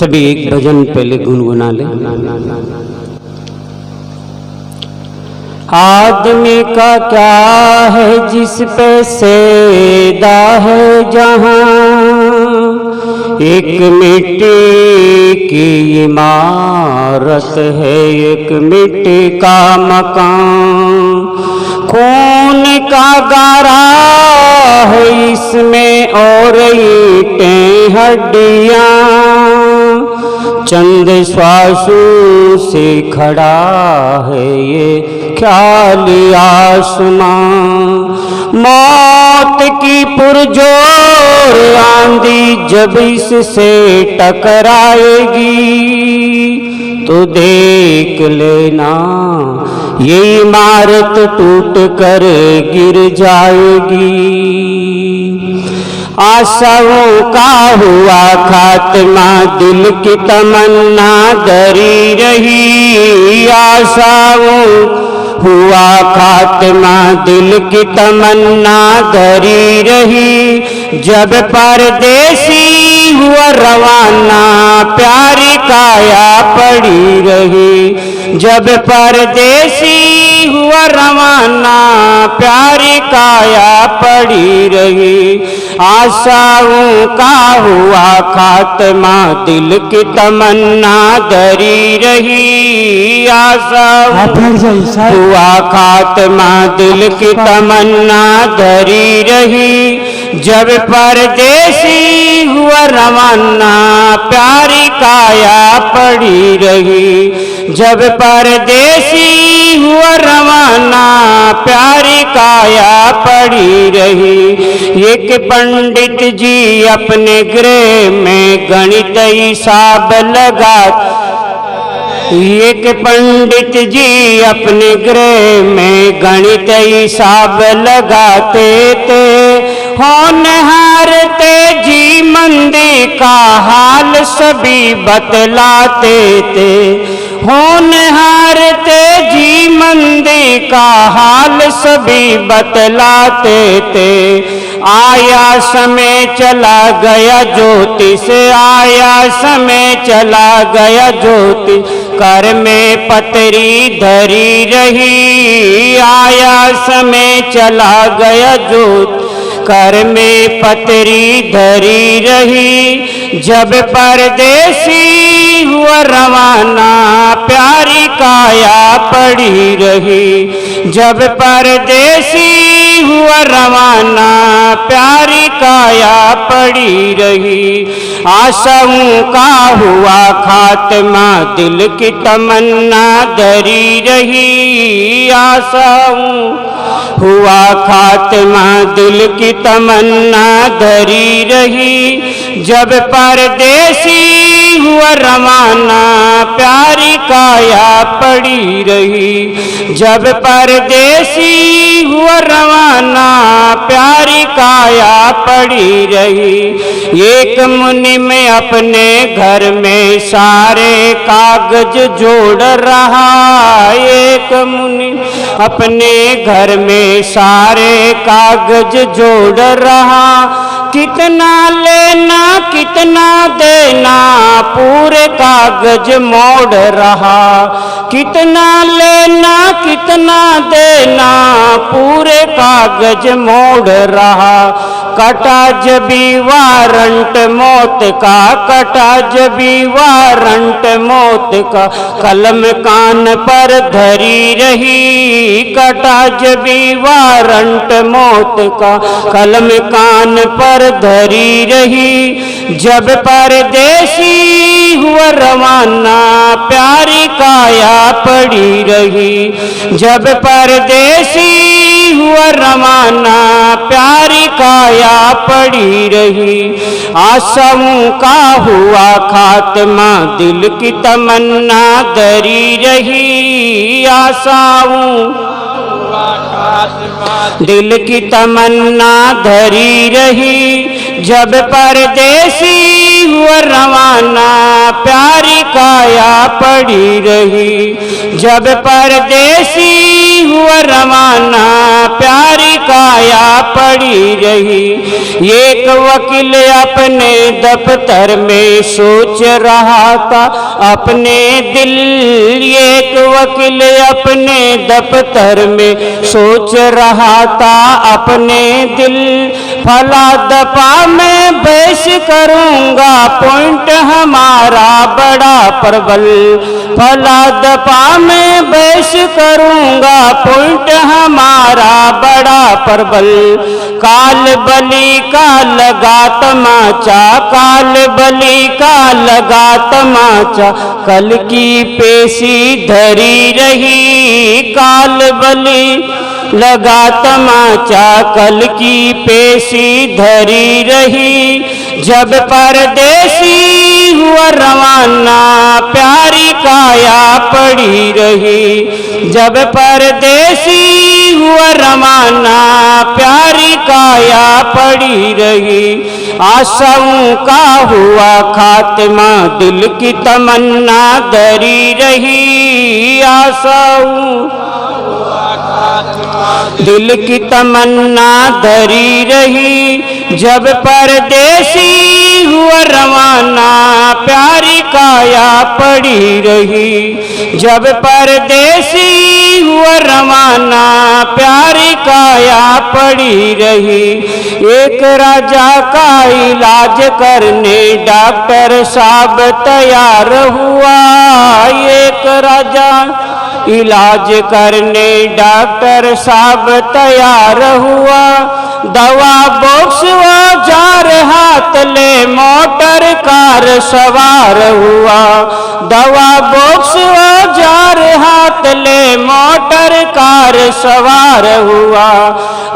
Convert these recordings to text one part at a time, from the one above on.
सभी एक भजन पहले गुनगुना ले। आदमी का क्या है जिस पे सैदा है जहां, एक मिट्टी की इमारत है एक मिट्टी का मकान, खून का गारा है इसमें और ईंटें हड्डियां, चंद श्वासों से खड़ा है ये ख्याली आसमां, मौत की पुरजोर आंधी जब इससे टकराएगी तो देख लेना ये इमारत टूट कर गिर जाएगी। आशाओं का हुआ खात्मा दिल की तमन्ना धरी रही, आशाओं हुआ खात्मा दिल की तमन्ना धरी रही, जब परदेसी हुआ रवाना प्यारी काया पड़ी रही, जब परदेसी हुआ रवाना प्यारी काया पड़ी रही, आशाओं का हुआ खात्मा दिल की तमन्ना धरी रही, आशाओं हुआ खात्मा दिल की तमन्ना धरी रही, जब परदेसी हुआ रवाना प्यारी काया पड़ी रही, जब परदेसी हुआ रवाना प्यारी काया पड़ी रही। एक पंडित जी अपने गृह में गणित हिसाब लगा, एक पंडित जी अपने गृह में गणित हिसाब लगाते थे, होनहार तेजी मंदी का हाल सभी बतलाते थे, होनहार तेजी मंदी का हाल सभी बतलाते थे, आया समय चला गया ज्योतिष, आया समय चला गया ज्योतिष, कर में पतरी धरी रही, आया समय चला गया ज्योतिष, कर में पतरी धरी रही, जब परदेसी हुआ रवाना प्यारी काया पड़ी रही, जब परदेसी हुआ रवाना प्यारी काया पड़ी रही, आशाओं का हुआ खात्मा दिल की तमन्ना धरी रही, आशाओं हुआ खात्मा दिल की तमन्ना धरी रही, जब परदेसी हुआ रवाना प्यारी काया पड़ी रही, जब परदेसी हुआ रवाना प्यारी काया पड़ी रही। एक मुनि में अपने घर में सारे कागज जोड़ रहा, एक मुनि अपने घर में सारे कागज जोड़ रहा, कितना लेना कितना देना पूरे कागज मोड़ रहा, कितना लेना कितना देना पूरे कागज मोड़ रहा, कटा जबी वारंट मौत का, कटा जबी वारंट मौत का, कलम कान पर धरी रही, कटा जबी वारंट मौत का, कलम कान पर धरी रही, जब परदेसी हुआ रवाना प्यारी काया पड़ी रही, जब परदेसी हुआ रवाना प्यारी काया पड़ी रही, आशाओं का हुआ खात्मा दिल की तमन्ना धरी रही, आशाओं दिल की तमन्ना धरी रही, जब परदेसी हुआ रवाना प्यारी काया पड़ी रही, जब परदेसी हुआ रवाना प्यारी काया पड़ी रही। एक वकील अपने दफ्तर में सोच रहा था अपने दिल, एक वकील अपने दफ्तर में सोच रहा था अपने दिल। फला दफा में बहस करूंगा पॉइंट हमारा बड़ा प्रबल, फला दफा में बहस करूंगा पॉइंट हमारा बड़ा प्रबल। काल बली का लगा तमाचा, काल बली का लगा तमाचा, कल की पेशी धरी रही। काल बली लगा तमाचा, कल की पेशी धरी रही। जब परदेसी हुआ रवाना प्यारी काया पड़ी रही। जब परदेसी हुआ रवाना प्यारी काया पड़ी रही। आशाओं का हुआ खात्मा, दिल की तमन्ना धरी रही। आशाओं दिल की तमन्ना धरी रही। जब परदेसी हुआ रवाना प्यारी काया पड़ी रही। जब परदेसी हुआ रवाना प्यारी काया पड़ी रही। एक राजा का इलाज करने डॉक्टर साहब तैयार हुआ। एक राजा इलाज करने डॉक्टर साहब तैयार हुआ। दवा बॉक्स औजार हाथ ले मोटर कार सवार हुआ। दवा बॉक्स औजार हाथ ले मोटर कार सवार हुआ।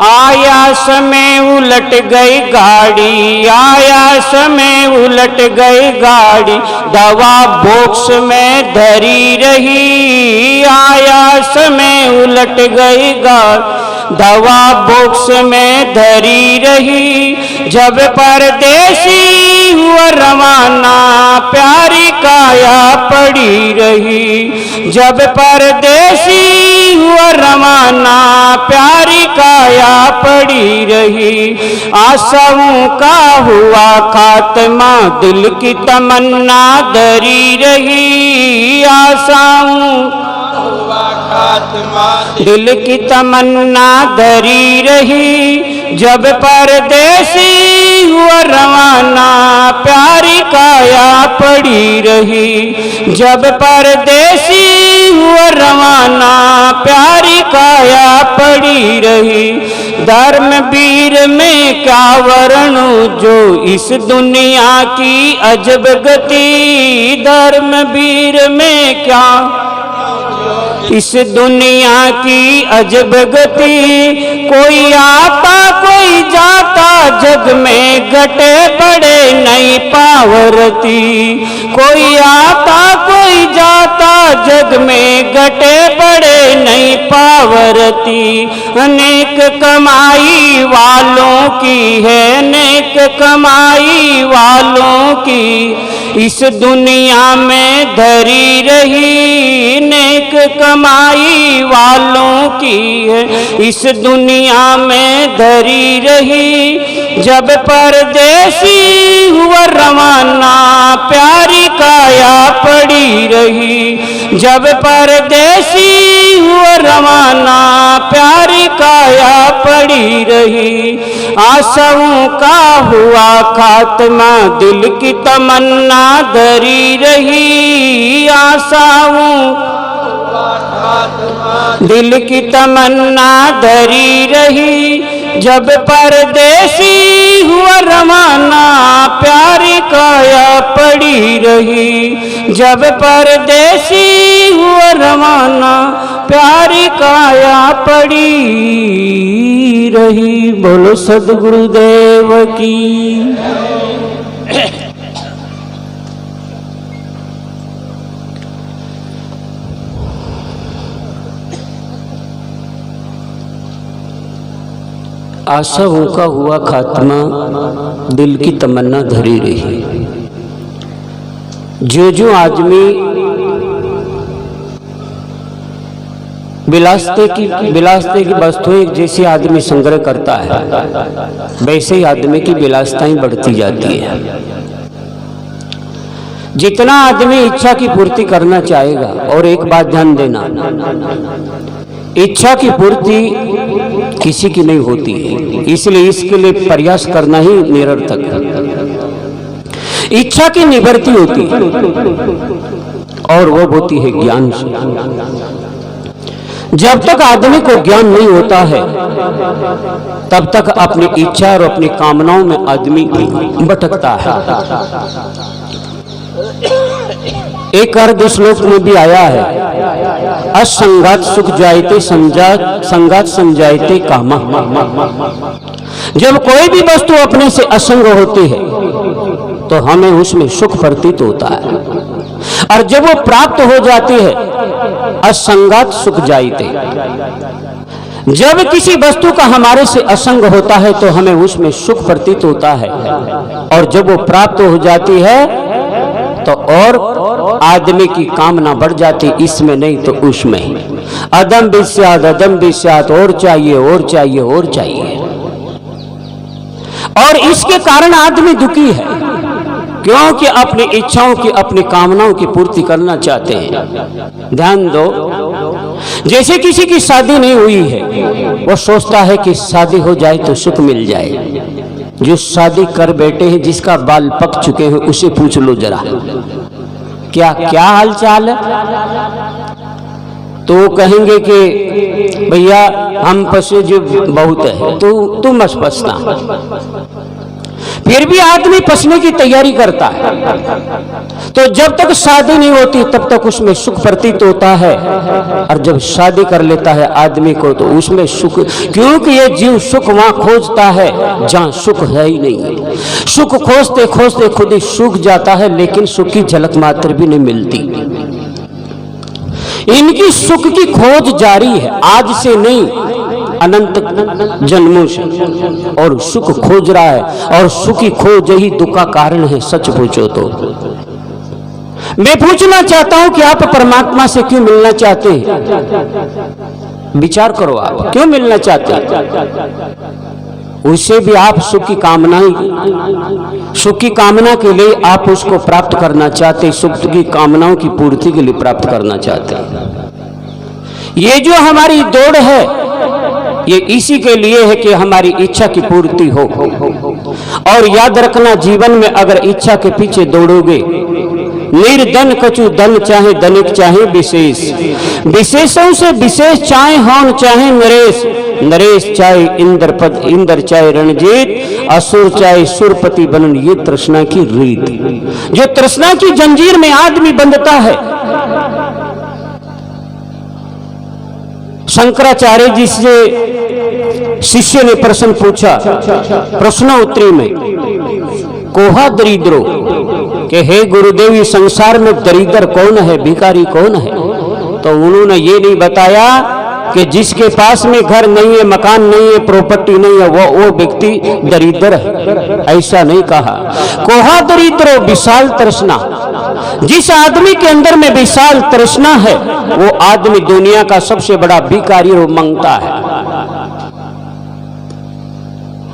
आया समय उलट गई गाड़ी, आया समय उलट गई गाड़ी, दवा बॉक्स में धरी रही। आया समय उलट गई गाड़ी, दवा बॉक्स में धरी रही। जब परदेसी हुआ रवाना प्यारी काया पड़ी रही। जब परदेसी हुआ रवाना प्यारी काया पड़ी रही। आशाओं का हुआ खात्मा, दिल की तमन्ना धरी रही। आशाओं दिल की तमन्ना धरी रही। जब परदेसी हुआ रवाना प्यारी काया पड़ी रही। जब परदेसी हुआ रवाना प्यारी काया पड़ी रही। धर्मवीर में क्या वर्णूं जो इस दुनिया की अजब गति। धर्मवीर में क्या इस दुनिया की अजब गति। कोई आता कोई जाता जग में घटे पड़े नहीं पावरती। कोई आता कोई जाता जग में घटे पड़े नहीं पावरती। अनेक कमाई वालों की है, अनेक कमाई वालों की इस दुनिया में धरी रही। अनेक कमाई वालों की है इस दुनिया में धरी रही। जब परदेसी हुआ रवाना प्यारी काया पड़ी रही। जब परदेसी हुआ रवाना प्यारी काया पड़ी रही। आशाओं का हुआ खात्मा, दिल की तमन्ना धरी रही। आशाओं दिल की तमन्ना धरी रही। जब परदेसी हुआ रवाना प्यारी काया पड़ी रही। जब परदेसी हुआ रवाना प्यारी काया पड़ी रही। बोलो सद्गुरुदेव की। आशाओं का हुआ खात्मा, दिल की तमन्ना धरी रही। जो जो आदमी विलासते की वस्तुएं जैसे आदमी संग्रह करता है, वैसे ही आदमी की विलासताएं बढ़ती जाती है। जितना आदमी इच्छा की पूर्ति करना चाहेगा, और एक बात ध्यान देना, इच्छा की पूर्ति किसी की नहीं होती है, इसलिए इसके लिए प्रयास करना ही निरर्थक है। इच्छा की निवृत्ति होती है, और वो होती है ज्ञान से। जब तक आदमी को ज्ञान नहीं होता है, तब तक अपनी इच्छा और अपनी कामनाओं में आदमी भटकता है। एक अर्ध श्लोक में भी आया है, असंगात सुख जायते संगात संजायते कामा। जब कोई भी वस्तु अपने से असंग होती है तो हमें उसमें सुख प्रतीत होता है, और जब वो प्राप्त हो जाती है असंगात सुख जायते। जब किसी वस्तु का हमारे से असंग होता है तो हमें उसमें सुख प्रतीत होता है, और जब वो प्राप्त हो जाती है तो और आदमी की कामना बढ़ जाती, इसमें नहीं तो उसमें। अदम विस्यात, और चाहिए और चाहिए और चाहिए, और इसके कारण आदमी दुखी है, क्योंकि अपनी इच्छाओं की, अपनी कामनाओं की पूर्ति करना चाहते हैं। ध्यान दो, जैसे किसी की शादी नहीं हुई है, वो सोचता है कि शादी हो जाए तो सुख मिल जाए। जो शादी कर बैठे हैं, जिसका बाल पक चुके हैं, उसे पूछ लो जरा क्या क्या हाल चाल है, तो कहेंगे कि भैया हम पसे जो बहुत है, तो तू मत पसना। फिर भी आदमी पसने की तैयारी करता है। तो जब तक शादी नहीं होती तब तक उसमें सुख प्रतीत होता है, और जब शादी कर लेता है आदमी को तो उसमें सुख, क्योंकि ये जीव सुख वहां खोजता है जहां सुख है ही नहीं। सुख खोजते खोजते खुद ही सूख जाता है, लेकिन सुख की झलक मात्र भी नहीं मिलती। इनकी सुख की खोज जारी है, आज से नहीं, अनंत जन्मों से, और सुख खोज रहा है, और सुख की खोज ही दुख का कारण है। सच पूछो तो मैं पूछना चाहता हूं कि आप परमात्मा से क्यों मिलना चाहते हैं? विचार करो, आप क्यों मिलना चाहते हैं? उससे भी आप सुख की कामना के लिए आप उसको प्राप्त करना चाहते, सुख की कामनाओं की पूर्ति के लिए प्राप्त करना चाहते हैं। ये जो हमारी दौड़ है, ये इसी के लिए है कि हमारी इच्छा की पूर्ति हो। और याद रखना, जीवन में अगर इच्छा के पीछे दौड़ोगे, निर्धन कछु धन चाहे, धनिक चाहे विशेष, विशेषों से विशेष चाहे होन चाहे नरेश, नरेश चाहे इंद्र पद, इंद्र चाहे रणजीत, असुर चाहे सुरपति बनन, ये तृष्णा की रीत। जो तृष्णा की जंजीर में आदमी बंधता है। शंकराचार्य जी से शिष्य ने प्रश्न पूछा, प्रश्नोत्तरी में, कोहा दरिद्रो, कि हे गुरुदेव, इस संसार में दरिद्र कौन है, भिखारी कौन है? तो उन्होंने ये नहीं बताया कि जिसके पास में घर नहीं है, मकान नहीं है, प्रॉपर्टी नहीं है, वो व्यक्ति दरिद्र है, ऐसा नहीं कहा। कोहा दरिद्रो विशाल तृष्णा, जिस आदमी के अंदर में विशाल तृष्णा है, वो आदमी दुनिया का सबसे बड़ा भिखारी और मांगता है।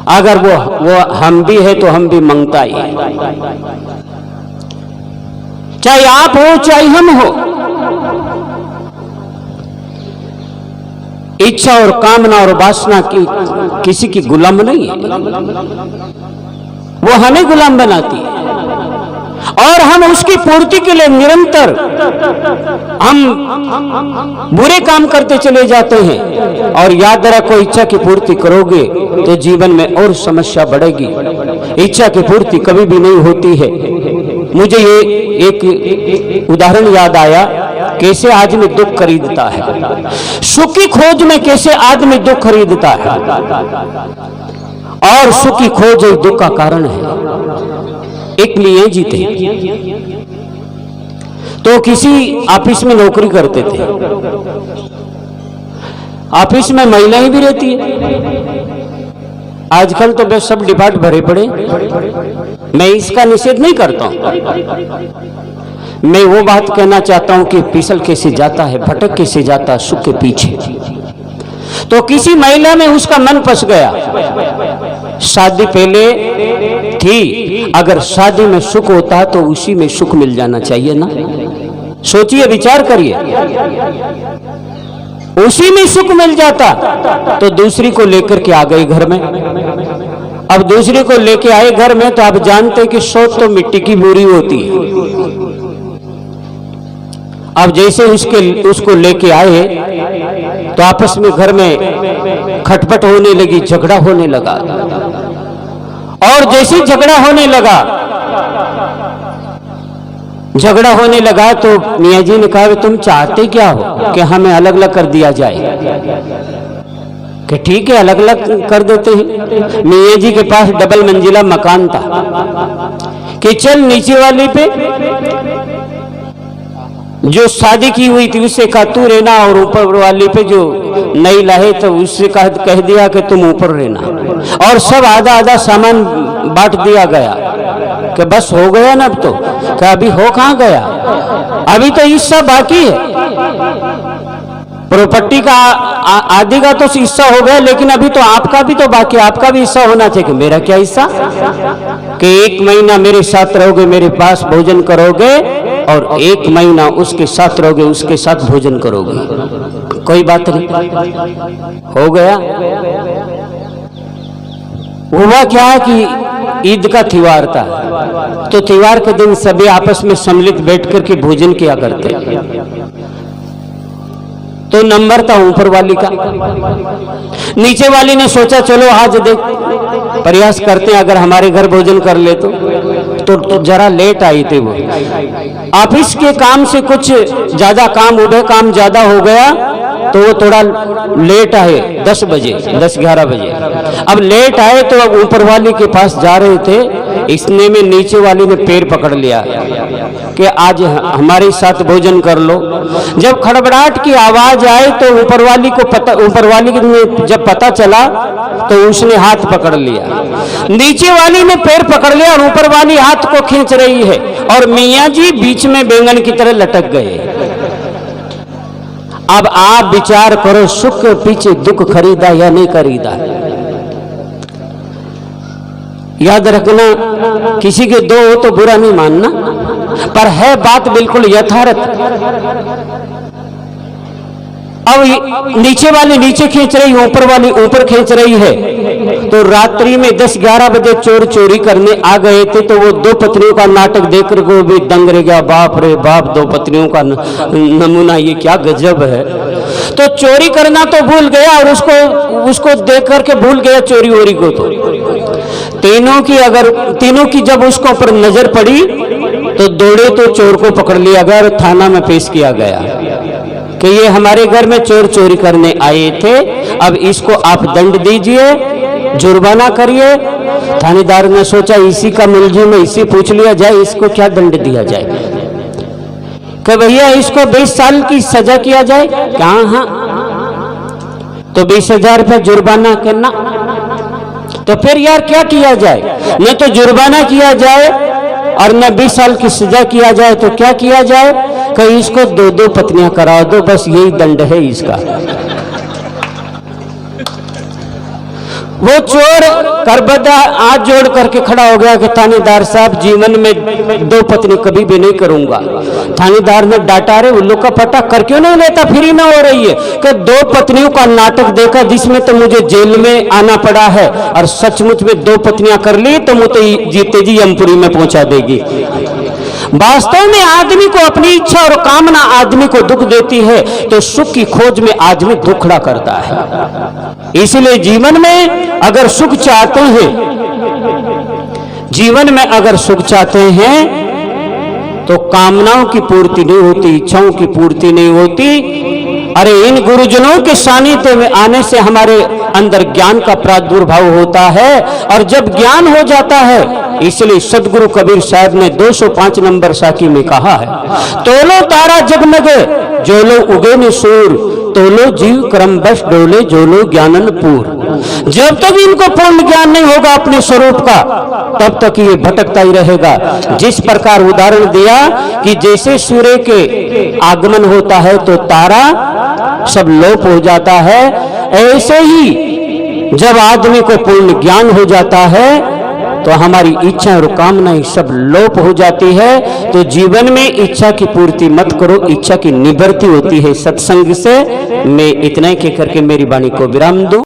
अगर वो हम भी है तो हम भी मांगता ही है, चाहे आप हो चाहे हम हो। इच्छा और कामना और वासना की किसी की गुलाम नहीं है, वो हमें गुलाम बनाती है, और हम उसकी पूर्ति के लिए निरंतर हम बुरे काम करते चले जाते हैं। और याद रखो, इच्छा की पूर्ति करोगे तो जीवन में और समस्या बढ़ेगी। इच्छा की पूर्ति कभी भी नहीं होती है। मुझे ये एक उदाहरण याद आया, कैसे आदमी दुख खरीदता है, सुख की खोज में कैसे आदमी दुख खरीदता है, और सुख की खोज ही दुख का कारण है। एक लिए जीते तो किसी ऑफिस में नौकरी करते थे, ऑफिस में महिलाएं भी रहती है, आजकल तो बस सब डिपार्ट भरे पड़े। मैं इसका निषेध नहीं करता हूं, मैं वो बात कहना चाहता हूं कि फिसल कैसे जाता है, भटक कैसे जाता है सुख के पीछे। तो किसी महिला में उसका मन फंस गया, शादी पहले थी, अगर शादी में सुख होता तो उसी में सुख मिल जाना चाहिए ना। सोचिए, विचार करिए, उसी में सुख मिल जाता तो दूसरी को लेकर के आ गई घर में। अब दूसरी को लेके आए घर में तो आप जानते कि सोच तो मिट्टी की बुरी होती है। अब जैसे उसको लेके आए तो आपस में घर में खटपट होने लगी, झगड़ा होने लगा। और जैसे झगड़ा होने लगा तो मियाँ जी ने कहा, तुम चाहते क्या हो कि हमें अलग अलग कर दिया जाए? कि ठीक है, अलग अलग कर देते हैं। मियाँ जी के पास डबल मंजिला मकान था कि चल नीचे वाली पे जो शादी की हुई थी उससे कहा तू रहना, और ऊपर वाली पे जो नई लाए तो उससे कह दिया कि तुम ऊपर रहना। और सब आधा आधा सामान बांट दिया गया कि बस हो गया ना। अब तो क्या अभी हो कहाँ गया, अभी तो हिस्सा बाकी है। प्रॉपर्टी का आदि का तो हिस्सा हो गया, लेकिन अभी तो आपका भी तो बाकी, आपका भी हिस्सा होना चाहिए। कि मेरा क्या हिस्सा? कि 1 महीना मेरे साथ रहोगे, मेरे पास भोजन करोगे, और 1 महीना उसके साथ रहोगे, उसके साथ भोजन करोगे। कोई बात नहीं, हो गया। हुआ क्या कि ईद का त्योहार था, तो त्योहार के दिन सभी आपस में सम्मिलित बैठ करके भोजन किया करते। तो नंबर था ऊपर वाली का। नीचे वाली ने सोचा चलो आज देख प्रयास करते हैं, अगर हमारे घर भोजन कर ले तो जरा लेट आई थी वो। ऑफिस के काम से कुछ ज्यादा काम, उधर काम ज्यादा हो गया तो वो थोड़ा लेट आए, 10 बजे 10-11 बजे। अब लेट आए तो अब ऊपर वाली के पास जा रहे थे, इसने में नीचे वाली ने पैर पकड़ लिया कि आज हमारे साथ भोजन कर लो। जब खड़बड़ाहट की आवाज आए तो ऊपर वाली ने जब पता चला तो उसने हाथ पकड़ लिया, नीचे वाली ने पैर पकड़ लिया और ऊपर वाली हाथ को खींच रही है, और मियाँ जी बीच में बैंगन की तरह लटक गए। अब आप विचार करो, सुख के पीछे दुख खरीदा या नहीं खरीदा। याद रखना, किसी के दो हो तो बुरा नहीं मानना, पर है बात बिल्कुल यथार्थ। अब नीचे वाली नीचे खींच रही, ऊपर वाली ऊपर खींच रही है। तो रात्रि में 10-11 बजे चोर चोरी करने आ गए थे, तो वो 2 पत्नियों का नाटक देखकर को भी दंग रह गया। बाप रे बाप, 2 पत्नियों का नमूना, ये क्या गजब है। तो चोरी करना तो भूल गया, और उसको देख करके भूल गया चोरी वोरी को। तो तीनों की जब उसको पर नजर पड़ी तो दौड़े तो चोर को पकड़ लिया गया और थाना में पेश किया गया कि ये हमारे घर में चोर चोरी करने आए थे, अब इसको आप दंड दीजिए, जुर्माना करिए। थानेदार ने सोचा इसी का मुलजिम है, इसी पूछ लिया जाए इसको क्या दंड दिया जाए। कि भैया इसको 20 साल की सजा किया जाए। क्या? हाँ, तो 20,000 रुपये जुर्माना करना। तो फिर यार क्या किया जाए? न तो जुर्माना किया जाए और न 20 साल की सजा किया जाए, तो क्या किया जाए? कि इसको 2-2 पत्नियां करा दो, बस यही दंड है इसका। वो चोर करबदा हाथ जोड़ करके खड़ा हो गया कि थानेदार साहब, जीवन में 2 पत्नी कभी भी नहीं करूंगा। थानेदार ने डांटा, रे उल्लू का पट्टा कर क्यों नहीं लेता, फ्री ना हो रही है। कि 2 पत्नियों का नाटक देखा जिसमें तो मुझे जेल में आना पड़ा है, और सचमुच में 2 पत्नियां कर ली तो मुझे जीते जी यमपुरी में पहुंचा देगी। वास्तव में आदमी को अपनी इच्छा और कामना आदमी को दुख देती है, तो सुख की खोज में आदमी दुखड़ा करता है। इसलिए जीवन में अगर सुख चाहते हैं, तो कामनाओं की पूर्ति नहीं होती, इच्छाओं की पूर्ति नहीं होती। अरे इन गुरुजनों के सानिध्य में आने से हमारे अंदर ज्ञान का प्रादुर्भाव होता है, और जब ज्ञान हो जाता है, इसलिए सदगुरु कबीर साहब ने 205 नंबर साखी में कहा है, तोलो तारा जगमगे जो लो उगे ने सूर, तोलो जीव क्रमवश डोले जोलो ज्ञानन पूर। जब तक इनको पूर्ण ज्ञान नहीं होगा अपने स्वरूप का, तब तक ये भटकता ही रहेगा। जिस प्रकार उदाहरण दिया कि जैसे सूर्य के आगमन होता है तो तारा सब लोप हो जाता है, ऐसे ही जब आदमी को पूर्ण ज्ञान हो जाता है तो हमारी इच्छा और कामनाएं सब लोप हो जाती है। तो जीवन में इच्छा की पूर्ति मत करो, इच्छा की निवृत्ति होती है सत्संग से। मैं इतना ही कह करके मेरी वाणी को विराम दूं।